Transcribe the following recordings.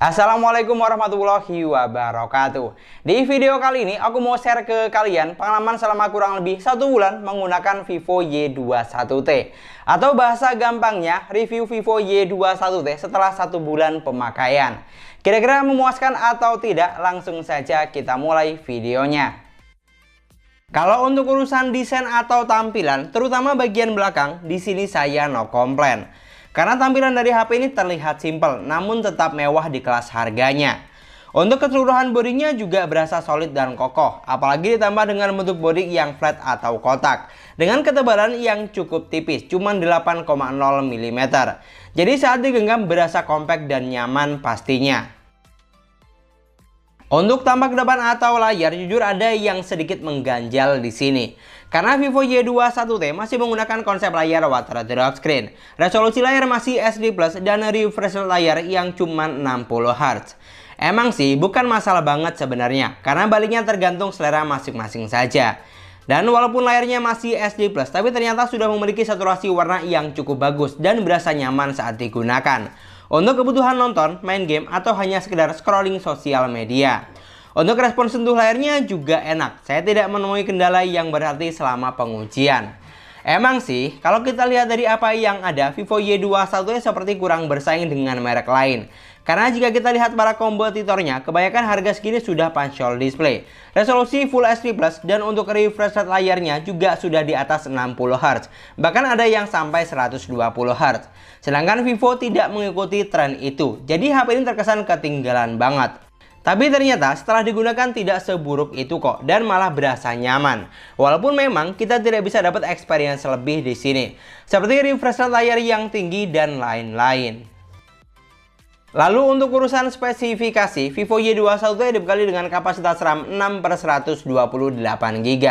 Assalamualaikum warahmatullahi wabarakatuh. Di video kali ini aku mau share ke kalian pengalaman selama kurang lebih 1 bulan menggunakan Vivo Y21T. Atau bahasa gampangnya review Vivo Y21T setelah 1 bulan pemakaian. Kira-kira memuaskan atau tidak? Langsung saja kita mulai videonya. Kalau untuk urusan desain atau tampilan, terutama bagian belakang, di sini saya no komplain. Karena tampilan dari HP ini terlihat simpel, namun tetap mewah di kelas harganya. Untuk keseluruhan bodinya juga berasa solid dan kokoh, apalagi ditambah dengan bentuk bodi yang flat atau kotak. Dengan ketebalan yang cukup tipis, cuma 8,0 mm. Jadi saat digenggam berasa kompak dan nyaman pastinya. Untuk tampak depan atau layar, jujur ada yang sedikit mengganjal di sini. Karena Vivo Y21T masih menggunakan konsep layar water drop screen. Resolusi layar masih SD+, dan refresh layar yang cuma 60 Hz. Emang sih bukan masalah banget sebenarnya, karena baliknya tergantung selera masing-masing saja. Dan walaupun layarnya masih SD+, tapi ternyata sudah memiliki saturasi warna yang cukup bagus dan berasa nyaman saat digunakan. Untuk kebutuhan nonton, main game, atau hanya sekedar scrolling sosial media. Untuk respon sentuh layarnya juga enak. Saya tidak menemui kendala yang berarti selama pengujian. Emang sih, kalau kita lihat dari apa yang ada, Vivo Y21 seperti kurang bersaing dengan merek lain. Karena jika kita lihat para kompetitornya, kebanyakan harga segini sudah punch-hole display. Resolusi Full HD+, dan untuk refresh rate layarnya juga sudah di atas 60 Hz. Bahkan ada yang sampai 120 Hz. Sedangkan Vivo tidak mengikuti tren itu. Jadi HP ini terkesan ketinggalan banget. Tapi ternyata setelah digunakan tidak seburuk itu kok, dan malah berasa nyaman. Walaupun memang kita tidak bisa dapat experience lebih di sini, seperti refresh rate layar yang tinggi dan lain-lain. Lalu untuk urusan spesifikasi, Vivo Y21 dibekali dengan kapasitas RAM 6/128GB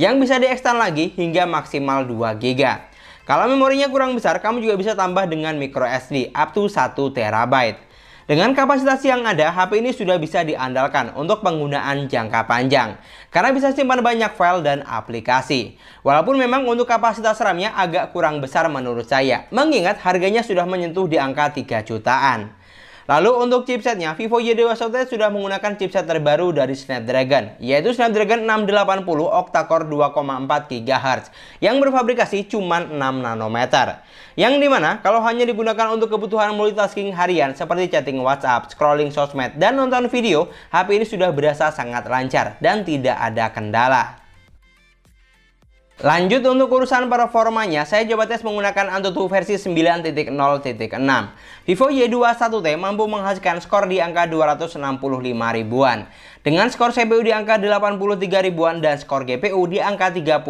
yang bisa di-extend lagi hingga maksimal 2GB. Kalau memorinya kurang besar, kamu juga bisa tambah dengan micro SD up to 1TB. Dengan kapasitas yang ada, HP ini sudah bisa diandalkan untuk penggunaan jangka panjang karena bisa simpan banyak file dan aplikasi. Walaupun memang untuk kapasitas RAM-nya agak kurang besar menurut saya, mengingat harganya sudah menyentuh di angka 3 jutaan. Lalu untuk chipsetnya, Vivo Y21 sudah menggunakan chipset terbaru dari Snapdragon, yaitu Snapdragon 680 octa-core 2,4 GHz yang berfabrikasi cuma 6 nanometer. Yang dimana kalau hanya digunakan untuk kebutuhan multitasking harian seperti chatting WhatsApp, scrolling sosmed, dan nonton video, HP ini sudah berasa sangat lancar dan tidak ada kendala. Lanjut untuk urusan performanya, saya coba tes menggunakan Antutu versi 9.0.6. Vivo Y21T mampu menghasilkan skor di angka 265 ribuan. Dengan skor CPU di angka 83 ribuan dan skor GPU di angka 35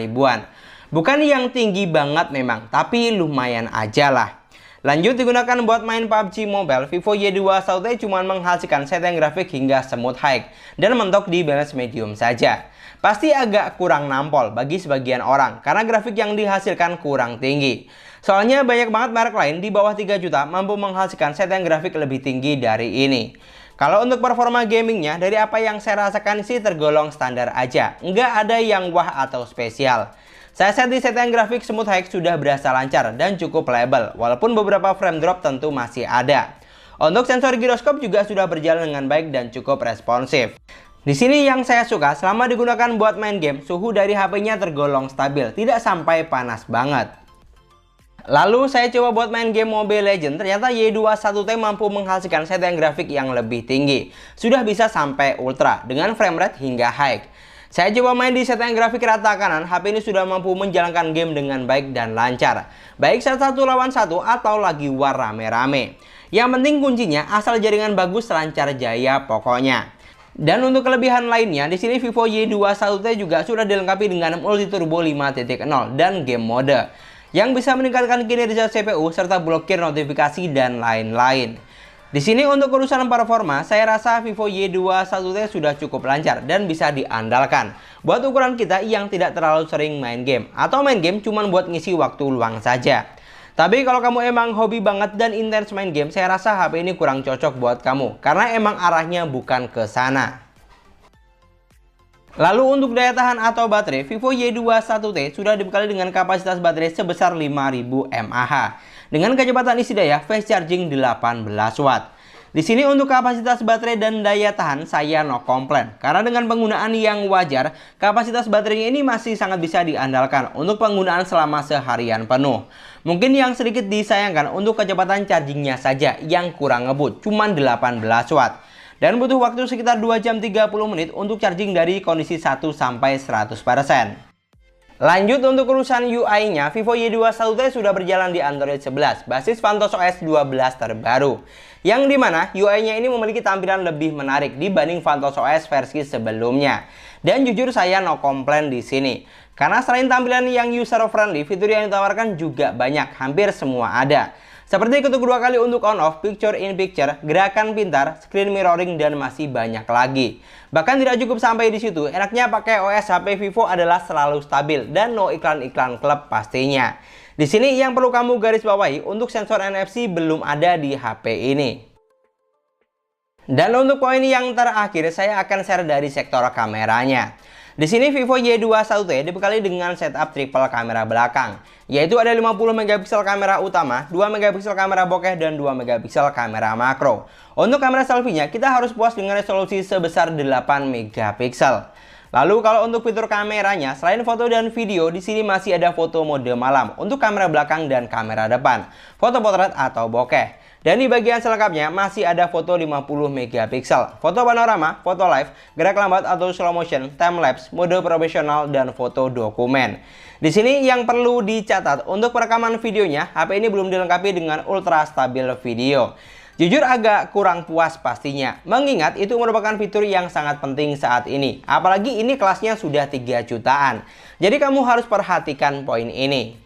ribuan. Bukan yang tinggi banget memang, tapi lumayan aja lah. Lanjut digunakan buat main PUBG Mobile, Vivo Y21T cuma menghasilkan setting grafik hingga smooth high dan mentok di balance medium saja. Pasti agak kurang nampol bagi sebagian orang karena grafik yang dihasilkan kurang tinggi. Soalnya banyak banget merek lain di bawah 3 juta mampu menghasilkan setting grafik lebih tinggi dari ini. Kalau untuk performa gamingnya, dari apa yang saya rasakan sih tergolong standar aja. Nggak ada yang wah atau spesial. Saya set di setting grafik smooth high sudah berasa lancar dan cukup reliable, walaupun beberapa frame drop tentu masih ada. Untuk sensor giroskop juga sudah berjalan dengan baik dan cukup responsif. Di sini yang saya suka, selama digunakan buat main game, suhu dari HP-nya tergolong stabil, tidak sampai panas banget. Lalu saya coba buat main game Mobile Legends, ternyata Y21T mampu menghasilkan setting grafik yang lebih tinggi. Sudah bisa sampai ultra, dengan frame rate hingga high. Saya coba main di setting grafik rata kanan, HP ini sudah mampu menjalankan game dengan baik dan lancar. Baik saat 1 lawan 1 atau lagi war rame-rame. Yang penting kuncinya, asal jaringan bagus, lancar jaya pokoknya. Dan untuk kelebihan lainnya, di sini Vivo Y21T juga sudah dilengkapi dengan Multi Turbo 5.0 dan Game Mode yang bisa meningkatkan kinerja CPU serta blokir notifikasi dan lain-lain. Di sini untuk urusan performa, saya rasa Vivo Y21T sudah cukup lancar dan bisa diandalkan buat ukuran kita yang tidak terlalu sering main game atau main game cuma buat ngisi waktu luang saja. Tapi kalau kamu emang hobi banget dan intens main game, saya rasa HP ini kurang cocok buat kamu karena emang arahnya bukan ke sana. Lalu untuk daya tahan atau baterai, Vivo Y21T sudah dibekali dengan kapasitas baterai sebesar 5000 mAh dengan kecepatan isi daya fast charging 18 Watt. Di sini untuk kapasitas baterai dan daya tahan saya no komplain. Karena dengan penggunaan yang wajar, kapasitas baterainya ini masih sangat bisa diandalkan untuk penggunaan selama seharian penuh. Mungkin yang sedikit disayangkan untuk kecepatan chargingnya saja yang kurang ngebut, cuman 18 watt. Dan butuh waktu sekitar 2 jam 30 menit untuk charging dari kondisi 1 sampai 100%. Lanjut untuk urusan UI-nya, Vivo Y21T sudah berjalan di Android 11, basis VantusOS 12 terbaru. Yang dimana UI-nya ini memiliki tampilan lebih menarik dibanding VantusOS versi sebelumnya. Dan jujur saya no komplain di sini. Karena selain tampilan yang user-friendly, fitur yang ditawarkan juga banyak, hampir semua ada. Seperti ketuk 2 kali untuk on-off, picture in picture, gerakan pintar, screen mirroring, dan masih banyak lagi. Bahkan tidak cukup sampai di situ, enaknya pakai OS HP Vivo adalah selalu stabil dan no iklan-iklan klub pastinya. Di sini yang perlu kamu garis bawahi, untuk sensor NFC belum ada di HP ini. Dan untuk poin yang terakhir, saya akan share dari sektor kameranya. Di sini Vivo Y21T dibekali dengan setup triple kamera belakang, yaitu ada 50 megapiksel kamera utama, 2 megapiksel kamera bokeh, dan 2 megapiksel kamera makro. Untuk kamera selfie-nya, kita harus puas dengan resolusi sebesar 8 megapiksel. Lalu kalau untuk fitur kameranya, selain foto dan video, di sini masih ada foto mode malam untuk kamera belakang dan kamera depan, foto potret atau bokeh. Dan di bagian selengkapnya masih ada foto 50 megapiksel, foto panorama, foto live, gerak lambat atau slow motion, time lapse, mode profesional, dan foto dokumen. Di sini yang perlu dicatat, untuk perekaman videonya, HP ini belum dilengkapi dengan ultra stabil video. Jujur agak kurang puas pastinya, mengingat itu merupakan fitur yang sangat penting saat ini. Apalagi ini kelasnya sudah 3 jutaan. Jadi kamu harus perhatikan poin ini.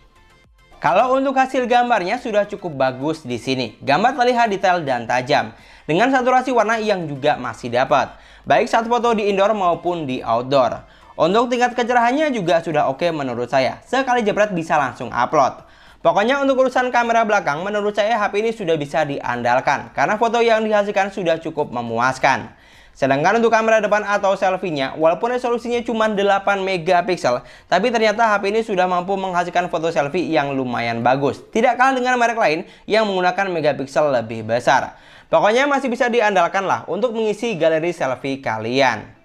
Kalau untuk hasil gambarnya sudah cukup bagus di sini. Gambar terlihat detail dan tajam, dengan saturasi warna yang juga masih dapat, baik saat foto di indoor maupun di outdoor. Untuk tingkat kecerahannya juga sudah oke menurut saya. Sekali jepret bisa langsung upload. Pokoknya untuk urusan kamera belakang, menurut saya HP ini sudah bisa diandalkan, karena foto yang dihasilkan sudah cukup memuaskan. Sedangkan untuk kamera depan atau selfie-nya, walaupun resolusinya cuma 8 megapiksel, tapi ternyata HP ini sudah mampu menghasilkan foto selfie yang lumayan bagus. Tidak kalah dengan merek lain yang menggunakan megapiksel lebih besar. Pokoknya masih bisa diandalkan lah untuk mengisi galeri selfie kalian.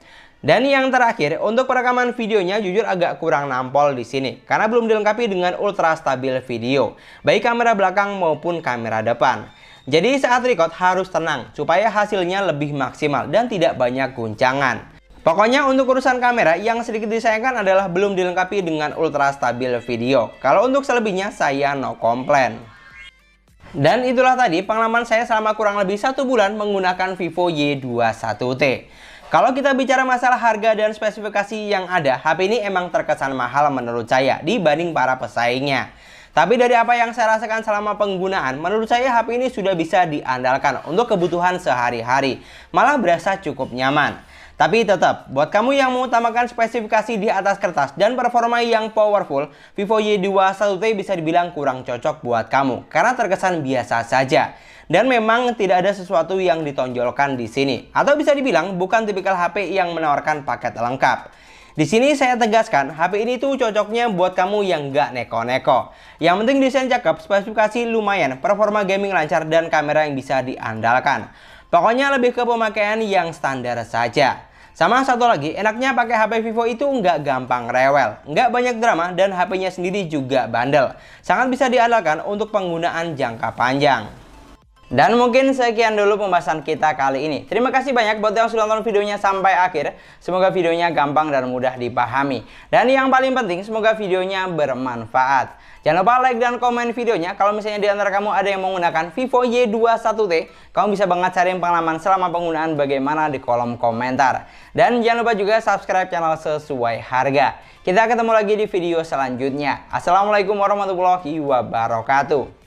Dan yang terakhir, untuk perekaman videonya jujur agak kurang nampol di sini, karena belum dilengkapi dengan ultra stabil video, baik kamera belakang maupun kamera depan. Jadi saat record harus tenang supaya hasilnya lebih maksimal dan tidak banyak guncangan. Pokoknya untuk urusan kamera yang sedikit disayangkan adalah belum dilengkapi dengan ultra stabil video. Kalau untuk selebihnya saya no komplain. Dan itulah tadi pengalaman saya selama kurang lebih 1 bulan menggunakan Vivo Y21T. Kalau kita bicara masalah harga dan spesifikasi yang ada, HP ini emang terkesan mahal menurut saya dibanding para pesaingnya. Tapi dari apa yang saya rasakan selama penggunaan, menurut saya HP ini sudah bisa diandalkan untuk kebutuhan sehari-hari. Malah berasa cukup nyaman. Tapi tetap, buat kamu yang mengutamakan spesifikasi di atas kertas dan performa yang powerful, Vivo Y21T bisa dibilang kurang cocok buat kamu karena terkesan biasa saja. Dan memang tidak ada sesuatu yang ditonjolkan di sini. Atau bisa dibilang bukan tipikal HP yang menawarkan paket lengkap. Di sini saya tegaskan, HP ini tuh cocoknya buat kamu yang nggak neko-neko. Yang penting desain cakep, spesifikasi lumayan, performa gaming lancar, dan kamera yang bisa diandalkan. Pokoknya lebih ke pemakaian yang standar saja. Sama satu lagi, enaknya pakai HP Vivo itu nggak gampang rewel, nggak banyak drama, dan HP-nya sendiri juga bandel. Sangat bisa diandalkan untuk penggunaan jangka panjang. Dan mungkin sekian dulu pembahasan kita kali ini. Terima kasih banyak buat yang sudah nonton videonya sampai akhir. Semoga videonya gampang dan mudah dipahami. Dan yang paling penting, semoga videonya bermanfaat. Jangan lupa like dan komen videonya. Kalau misalnya di antara kamu ada yang menggunakan Vivo Y21T, kamu bisa banget cari pengalaman selama penggunaan bagaimana di kolom komentar. Dan jangan lupa juga subscribe channel sesuai harga. Kita ketemu lagi di video selanjutnya. Assalamualaikum warahmatullahi wabarakatuh.